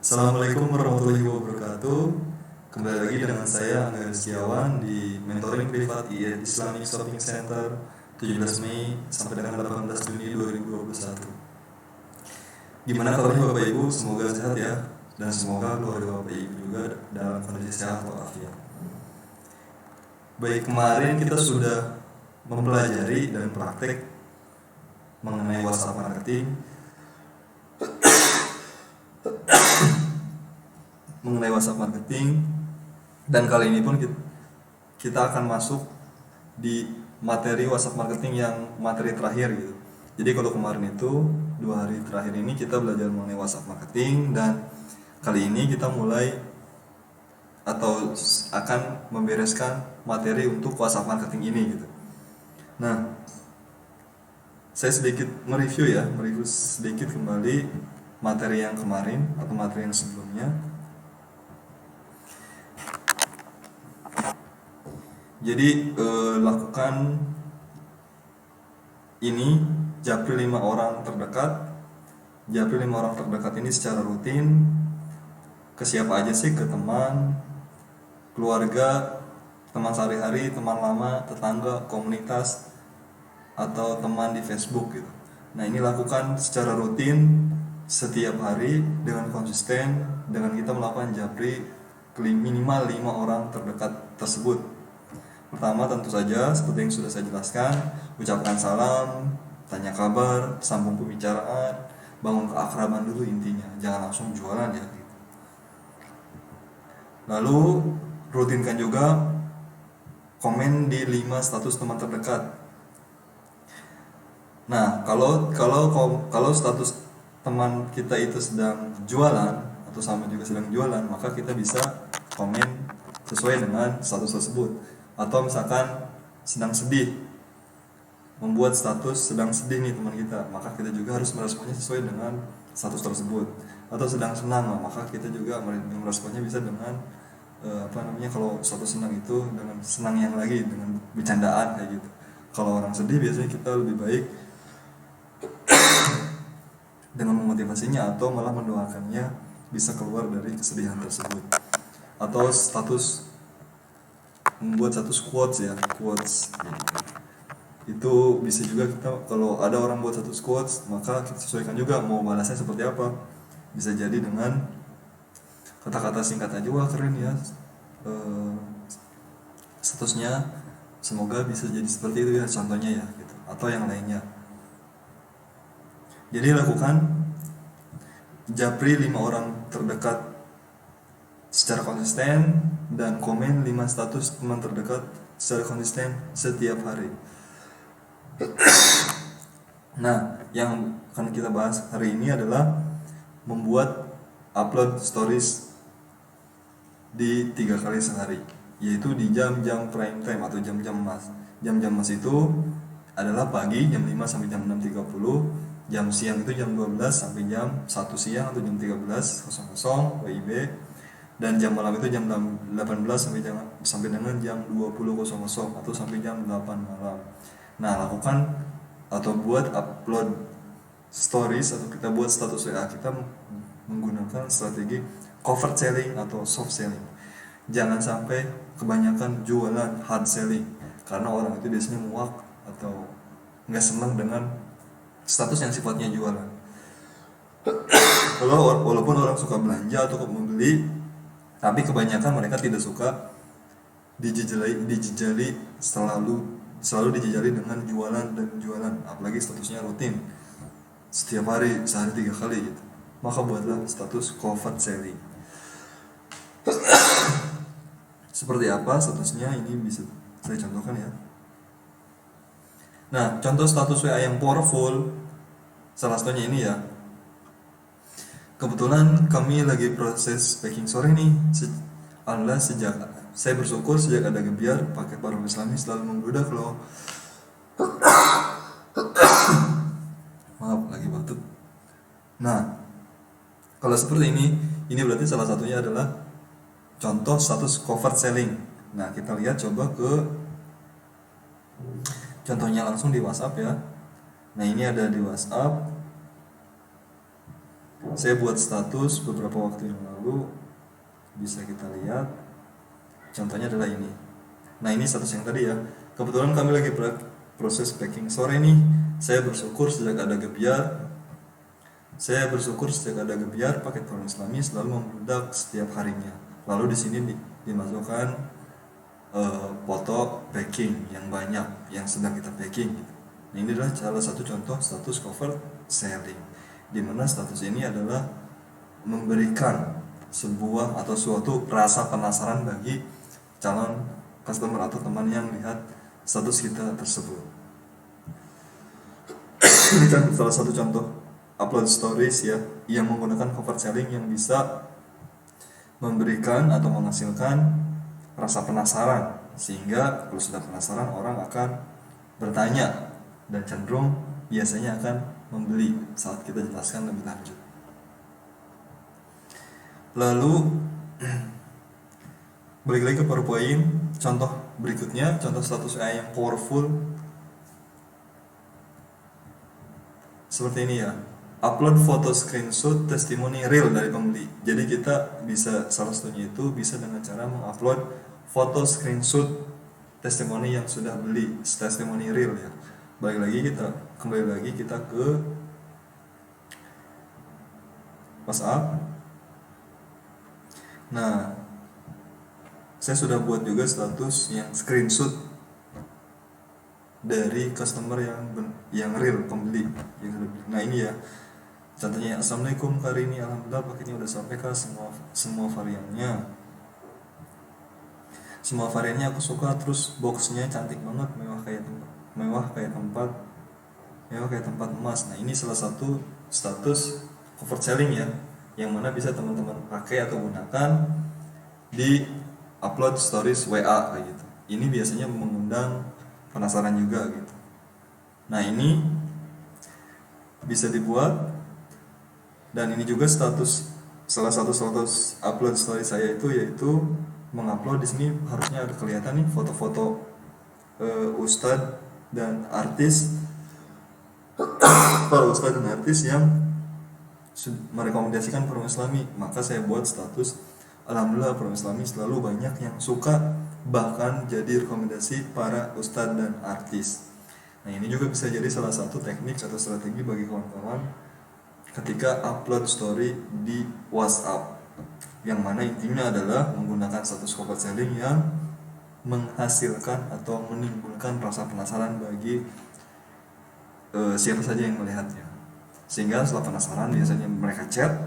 Assalamualaikum warahmatullahi wabarakatuh. Kembali lagi dengan saya Angga Setiawan di Mentoring Privat Islamic Shopping Center 17 Mei sampai dengan 18 Juni 2021. Gimana kabarnya Bapak Ibu? Semoga sehat ya, dan semoga keluarga Bapak Ibu juga dalam kondisi sehat walafiat. Baik, kemarin kita sudah mempelajari dan praktek mengenai WhatsApp marketing, dan kali ini pun kita akan masuk di materi WhatsApp marketing yang materi terakhir gitu. Jadi kalau kemarin itu 2 hari terakhir ini kita belajar mengenai WhatsApp marketing, dan kali ini kita mulai atau akan membereskan materi untuk WhatsApp marketing ini gitu. Nah, saya sedikit mereview sedikit kembali materi yang kemarin atau materi yang sebelumnya. Jadi lakukan ini, japri 5 orang terdekat. Japri 5 orang terdekat ini secara rutin. Ke siapa aja sih? Ke teman, keluarga, teman sehari-hari, teman lama, tetangga, komunitas, atau teman di Facebook gitu. Nah, ini lakukan secara rutin setiap hari dengan konsisten, dengan kita melakukan japri ke minimal 5 orang terdekat tersebut. Pertama, tentu saja seperti yang sudah saya jelaskan, ucapkan salam, tanya kabar, sambung pembicaraan, bangun keakraban dulu intinya, jangan langsung jualan ya gitu. Lalu rutinkan juga komen di 5 status teman terdekat. Nah, kalau status teman kita itu sedang jualan atau sama juga sedang jualan, maka kita bisa komen sesuai dengan status tersebut. Atau misalkan sedang sedih, membuat status sedang sedih nih teman kita, maka kita juga harus meresponnya sesuai dengan status tersebut. Atau sedang senang, maka kita juga meresponnya bisa dengan kalau status senang itu dengan senang yang lagi, dengan bercandaan kayak gitu. Kalau orang sedih biasanya kita lebih baik dengan memotivasinya atau malah mendoakannya bisa keluar dari kesedihan tersebut. Atau membuat status quotes itu bisa juga. Kita kalau ada orang buat status quotes, maka kita sesuaikan juga mau balasnya seperti apa. Bisa jadi dengan kata-kata singkat aja, wah keren ya statusnya, semoga bisa jadi seperti itu ya contohnya ya gitu, atau yang lainnya. Jadi lakukan japri 5 orang terdekat secara konsisten dan komen 5 status teman terdekat secara konsisten setiap hari. Nah, yang akan kita bahas hari ini adalah membuat upload stories di 3 kali sehari, yaitu di jam-jam prime time atau jam-jam emas. Jam-jam emas itu adalah pagi jam 5 sampai jam 6.30, jam siang itu jam 12 sampai jam 1 siang atau jam 13.00 WIB, dan jam malam itu jam 18 sampai dengan jam 20.00 atau sampai jam 8 malam. Nah, lakukan atau buat upload stories atau kita buat status WA kita menggunakan strategi covered selling atau soft selling. Jangan sampai kebanyakan jualan hard selling, karena orang itu biasanya muak atau nggak senang dengan status yang sifatnya jualan. Walaupun orang suka belanja atau membeli, tapi kebanyakan mereka tidak suka dijejali selalu dijejali dengan jualan, apalagi statusnya rutin setiap hari, sehari 3 kali gitu. Maka buatlah status covered selling. Seperti apa statusnya, ini bisa saya contohkan ya. Nah, contoh status WA yang powerful salah satunya ini ya. Kebetulan kami lagi proses packing sore nih. Saya bersyukur sejak ada Gebiar, paket Parfum Islami selalu membludak loh. Maaf, lagi batuk. Nah, kalau seperti ini berarti salah satunya adalah contoh status covered selling. Nah, kita lihat coba ke contohnya langsung di WhatsApp ya. Nah, ini ada di WhatsApp. Saya buat status beberapa waktu yang lalu, bisa kita lihat. Contohnya adalah ini. Nah, ini status yang tadi ya. Kebetulan kami lagi proses packing sore nih. Saya bersyukur sejak ada Gebyar paket Forum Islami selalu membludak setiap harinya. Lalu di sini dimasukkan foto packing yang banyak yang sedang kita packing gitu. Nah, ini adalah salah satu contoh status cover selling, di mana status ini adalah memberikan sebuah atau suatu rasa penasaran bagi calon customer atau teman yang lihat status kita tersebut. Ini kan salah satu contoh upload stories ya, yang menggunakan cover selling yang bisa memberikan atau menghasilkan rasa penasaran, sehingga kalau sudah penasaran orang akan bertanya dan cenderung biasanya akan membeli saat kita jelaskan lebih lanjut. Lalu balik lagi ke PowerPoint, contoh berikutnya, contoh status AI yang powerful seperti ini ya. Upload foto screenshot testimoni real dari pembeli. Jadi kita bisa, salah satunya itu bisa dengan cara mengupload foto screenshot testimoni yang sudah beli, testimoni real ya. Kembali lagi kita ke WhatsApp. Nah, saya sudah buat juga status yang screenshot dari customer yang real, pembeli yang sudah beli. Nah, ini ya contohnya. Assalamualaikum Kak Rini, alhamdulillah paketnya udah sampai Kak, semua variannya aku suka, terus boxnya cantik banget, mewah kayak tempat emas. Nah, ini salah satu status cover selling ya, yang mana bisa teman-teman pakai atau gunakan di upload stories WA kayak gitu. Ini biasanya mengundang penasaran juga gitu. Nah, ini bisa dibuat. Dan ini juga salah satu status upload story saya yaitu mengupload. Di sini harusnya ada kelihatan nih foto-foto ustadz dan artis yang merekomendasikan Forum Islami. Maka saya buat status, alhamdulillah Forum Islami selalu banyak yang suka, bahkan jadi rekomendasi para ustadz dan artis. Nah, ini juga bisa jadi salah satu teknik atau strategi bagi kawan-kawan ketika upload story di WhatsApp, yang mana intinya adalah menggunakan status cover selling yang menghasilkan atau menimbulkan rasa penasaran bagi siapa saja yang melihatnya, sehingga setelah penasaran biasanya mereka chat,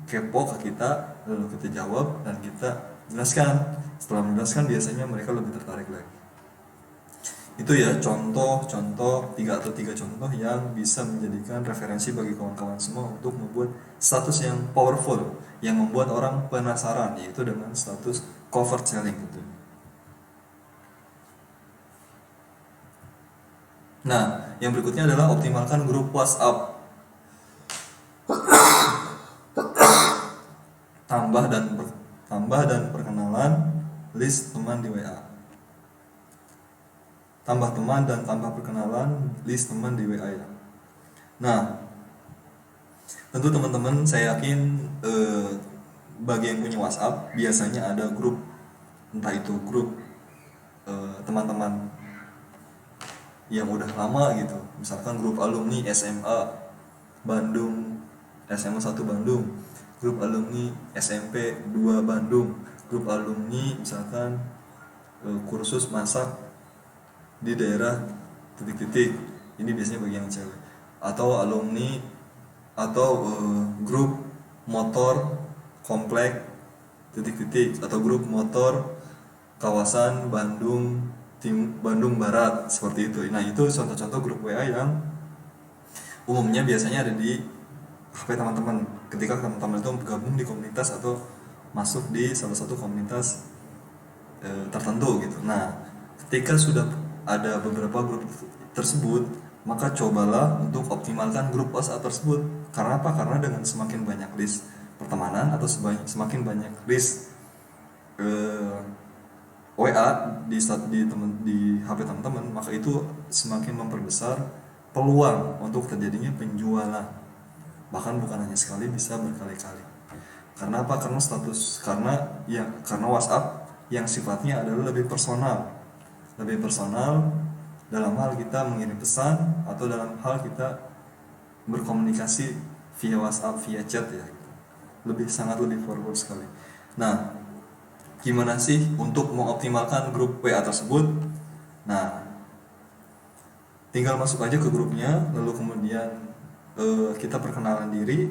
kepo ke kita, lalu kita jawab dan kita jelaskan. Setelah menjelaskan biasanya mereka lebih tertarik lagi. Itu ya tiga contoh yang bisa menjadikan referensi bagi kawan-kawan semua untuk membuat status yang powerful, yang membuat orang penasaran, yaitu dengan status cover selling gitu. Nah, yang berikutnya adalah optimalkan grup WhatsApp. Tambah dan perkenalan list teman di WA. Tambah teman dan tambah perkenalan list teman di WA ya. Nah, tentu teman-teman, saya yakin bagi yang punya WhatsApp biasanya ada grup, entah itu grup teman-teman yang udah lama gitu, misalkan grup alumni SMA Bandung, SMA 1 Bandung, grup alumni SMP 2 Bandung, grup alumni misalkan kursus masak di daerah titik-titik, ini biasanya bagi yang cewek, atau alumni atau grup motor komplek titik-titik, atau grup motor kawasan Bandung Barat, seperti itu. Nah, itu contoh-contoh grup WA yang umumnya biasanya ada di HP teman-teman ketika teman-teman itu bergabung di komunitas atau masuk di salah satu komunitas tertentu gitu. Nah, ketika sudah ada beberapa grup tersebut, maka cobalah untuk optimalkan grup WhatsApp tersebut. Karena apa? Karena dengan semakin banyak list pertemanan atau semakin banyak list WA di HP teman-teman, maka itu semakin memperbesar peluang untuk terjadinya penjualan. bahkan bukan hanya sekali, bisa berkali-kali. Karena apa? Karena WhatsApp yang sifatnya adalah lebih personal dalam hal kita mengirim pesan atau dalam hal kita berkomunikasi via WhatsApp, via chat ya, sangat lebih forward sekali. Nah, gimana sih untuk mengoptimalkan grup WA tersebut? Nah, tinggal masuk aja ke grupnya, lalu kemudian kita perkenalan diri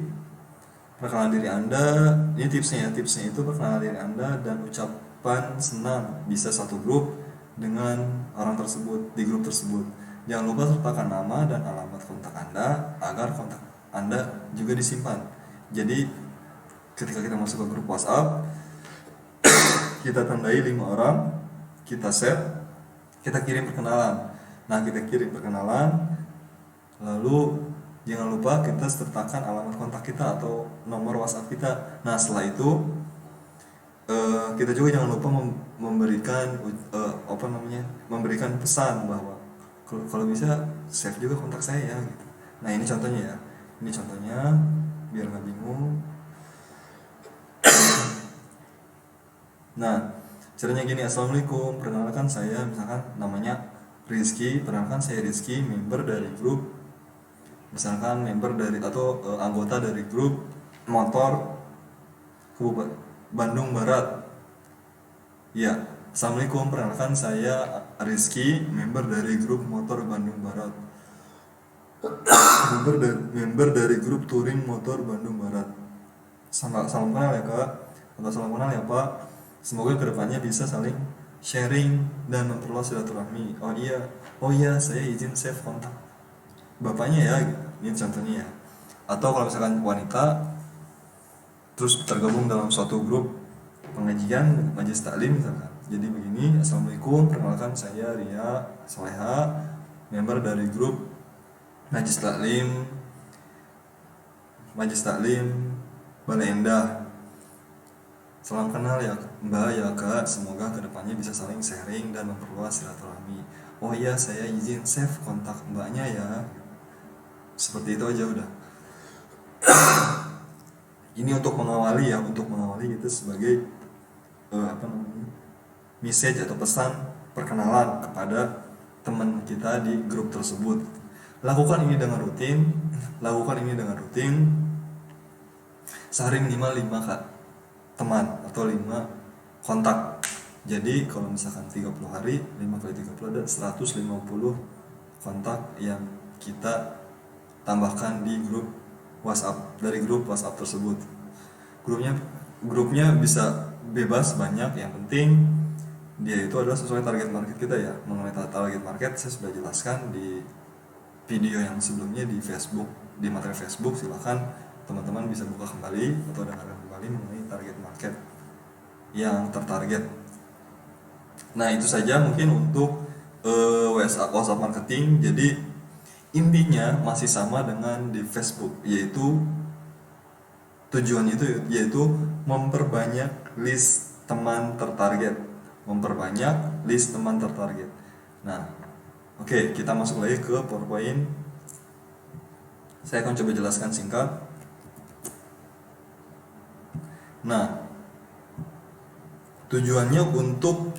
Anda. Ini tipsnya itu perkenalan diri Anda dan ucapan senang, bisa satu grup dengan orang tersebut di grup tersebut. Jangan lupa sertakan nama dan alamat kontak Anda agar kontak Anda juga disimpan. Jadi ketika kita masuk ke grup WhatsApp, kita tandai 5 orang, kita set, kita kirim perkenalan. Nah, kita kirim perkenalan, lalu jangan lupa kita sertakan alamat kontak kita atau nomor WhatsApp kita. Nah, setelah itu kita juga jangan lupa memberikan pesan bahwa kalau bisa save juga kontak saya ya, gitu. Nah, ini contohnya biar nggak bingung. Nah, caranya gini. Assalamualaikum, perkenalkan saya, misalkan namanya Rizky, member dari grup, misalkan anggota dari grup motor Bandung Barat. Ya, Assalamualaikum, perkenalkan saya Rizky, member dari grup motor Bandung Barat. member dari grup touring motor Bandung Barat. Salam kenal ya Kak, atau salam kenal ya Pak. Semoga kedepannya bisa saling sharing dan memperluas silaturahmi. Oh iya, saya izin save kontak bapaknya ya. Ini contohnya ya. Atau kalau misalkan wanita terus tergabung dalam suatu grup pengajian majelis taklim misalkan. Jadi begini, Assalamualaikum, perkenalkan saya Ria Soleha, member dari grup majelis taklim Bale Endah. Salam kenal ya Mbak ya Kak, semoga kedepannya bisa saling sharing dan memperluas silaturahmi. Oh iya, saya izin save kontak mbaknya ya. Seperti itu aja udah. Ini untuk mengawali itu sebagai message atau pesan perkenalan kepada teman kita di grup tersebut. Lakukan ini dengan rutin. Sehari minimal 5 Kak teman atau 5 kontak. Jadi kalau misalkan 30 hari, 5 kali 30 ada 150 kontak yang kita tambahkan di grup WhatsApp, dari grup WhatsApp tersebut. Grupnya bisa bebas banyak, yang penting dia itu adalah sesuai target market kita ya. Mengenai target market saya sudah jelaskan di video yang sebelumnya di Facebook, di materi Facebook. Silakan teman-teman bisa buka kembali atau dengarkan kembali mengenai target market yang tertarget. Nah, itu saja mungkin untuk WhatsApp marketing. Jadi intinya masih sama dengan di Facebook, yaitu tujuannya yaitu memperbanyak list teman tertarget. Nah, oke, kita masuk lagi ke PowerPoint. Saya akan coba jelaskan singkat. Nah, tujuannya untuk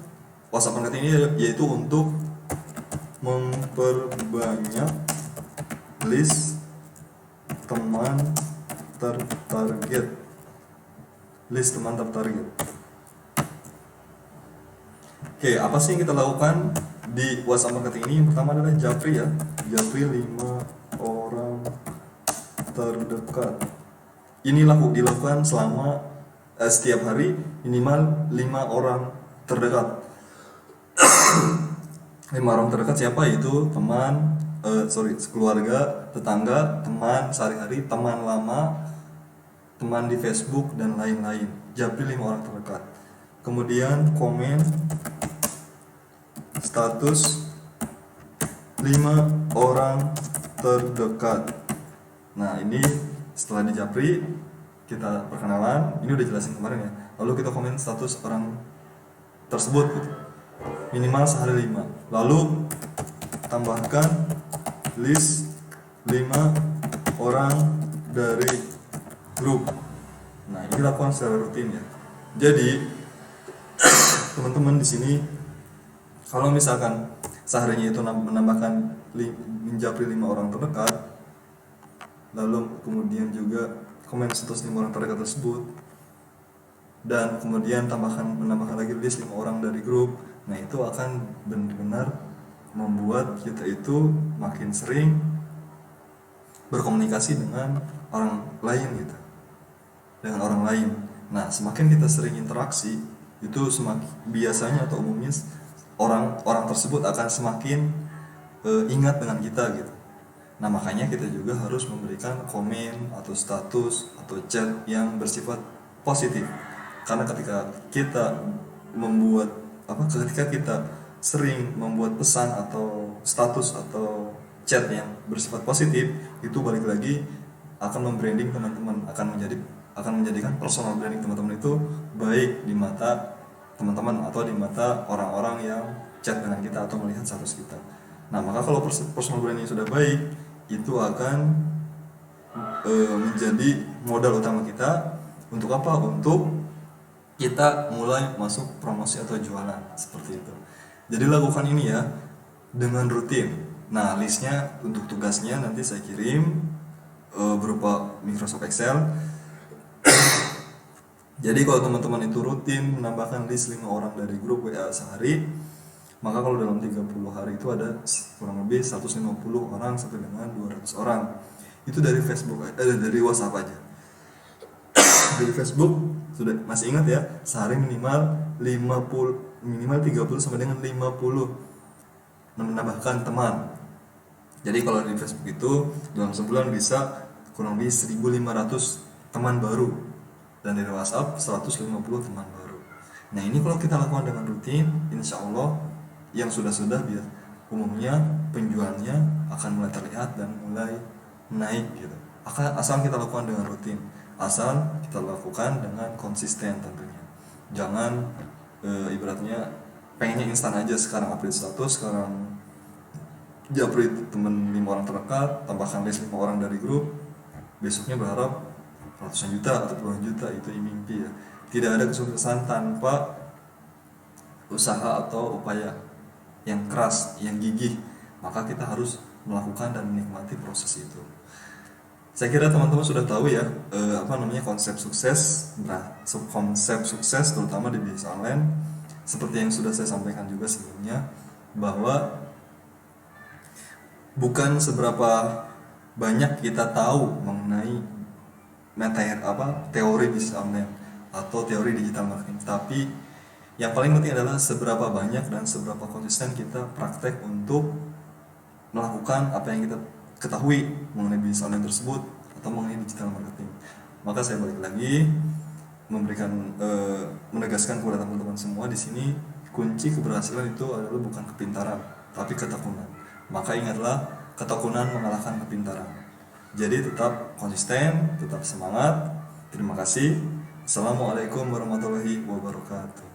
WhatsApp marketing ini yaitu untuk memperbanyak list teman tertarget. Oke, apa sih yang kita lakukan di WhatsApp marketing ini? Yang pertama adalah Japri ya. Japri 5 orang terdekat. Ini dilakukan selama setiap hari minimal 5 orang terdekat. 5 orang terdekat siapa? Itu teman, keluarga, tetangga, teman sehari-hari, teman lama, teman di Facebook dan lain-lain. Japri 5 orang terdekat. Kemudian komen status 5 orang terdekat. Nah, ini setelah di Japri kita perkenalan, ini udah jelasin kemarin ya. Lalu kita komen status orang tersebut gitu. Minimal sehari 5. Lalu tambahkan list 5 orang dari grup. Nah, ini dilakukan secara rutin ya. Jadi teman-teman di sini kalau misalkan seharinya itu menambahkan menjapri 5 orang terdekat, lalu kemudian juga komen status 5 orang terdekat tersebut, dan kemudian menambahkan lagi list 5 orang dari grup, nah itu akan benar-benar membuat kita itu makin sering berkomunikasi dengan orang lain gitu, dengan orang lain. Nah, semakin kita sering interaksi, itu semakin biasanya atau umumnya orang tersebut akan semakin ingat dengan kita gitu. Nah, makanya kita juga harus memberikan komen atau status atau chat yang bersifat positif. Karena ketika kita sering membuat pesan atau status atau chat yang bersifat positif, itu balik lagi akan membranding teman-teman, akan menjadikan personal branding teman-teman itu baik di mata teman-teman atau di mata orang-orang yang chat dengan kita atau melihat status kita. Nah, maka kalau personal branding sudah baik, itu akan menjadi modal utama kita untuk apa? Untuk kita mulai masuk promosi atau jualan seperti itu. Jadi lakukan ini ya dengan rutin. Nah, listnya untuk tugasnya nanti saya kirim berupa Microsoft Excel. Jadi kalau teman-teman itu rutin menambahkan list 5 orang dari grup WA sehari, maka kalau dalam 30 hari itu ada kurang lebih 150 orang sampai dengan 200 orang. Itu dari Facebook, dari WhatsApp aja. Dari Facebook sudah masih ingat ya, sehari minimal 30 sampai dengan 50 menambahkan teman. Jadi kalau di Facebook itu dalam sebulan bisa kurang lebih 1.500 teman baru, dan dari WhatsApp 150 teman baru. Nah, ini kalau kita lakukan dengan rutin, insya Allah yang sudah biar umumnya penjualnya akan mulai terlihat dan mulai naik gitu. Asal kita lakukan dengan rutin, asal kita lakukan dengan konsisten tentunya. Jangan ibaratnya pengennya instan aja, sekarang update status, sekarang japri temen 5 orang terdekat, tambahkan list 5 orang dari grup, besoknya berharap ratusan juta atau puluhan juta. Itu mimpi ya. Tidak ada kesuksesan tanpa usaha atau upaya yang keras, yang gigih. Maka kita harus melakukan dan menikmati proses itu. Saya kira teman-teman sudah tahu ya konsep sukses. Nah, konsep sukses terutama di bisnis online, seperti yang sudah saya sampaikan juga sebelumnya, bahwa bukan seberapa banyak kita tahu mengenai teori bisnis online atau teori digital marketing, tapi yang paling penting adalah seberapa banyak dan seberapa konsisten kita praktek untuk melakukan apa yang kita ketahui mengenai bisnis online tersebut atau mengenai digital marketing. Maka saya balik lagi menegaskan kepada teman-teman semua di sini, kunci keberhasilan itu adalah bukan kepintaran, tapi ketekunan. Maka ingatlah, ketekunan mengalahkan kepintaran. Jadi tetap konsisten, tetap semangat. Terima kasih. Assalamualaikum warahmatullahi wabarakatuh.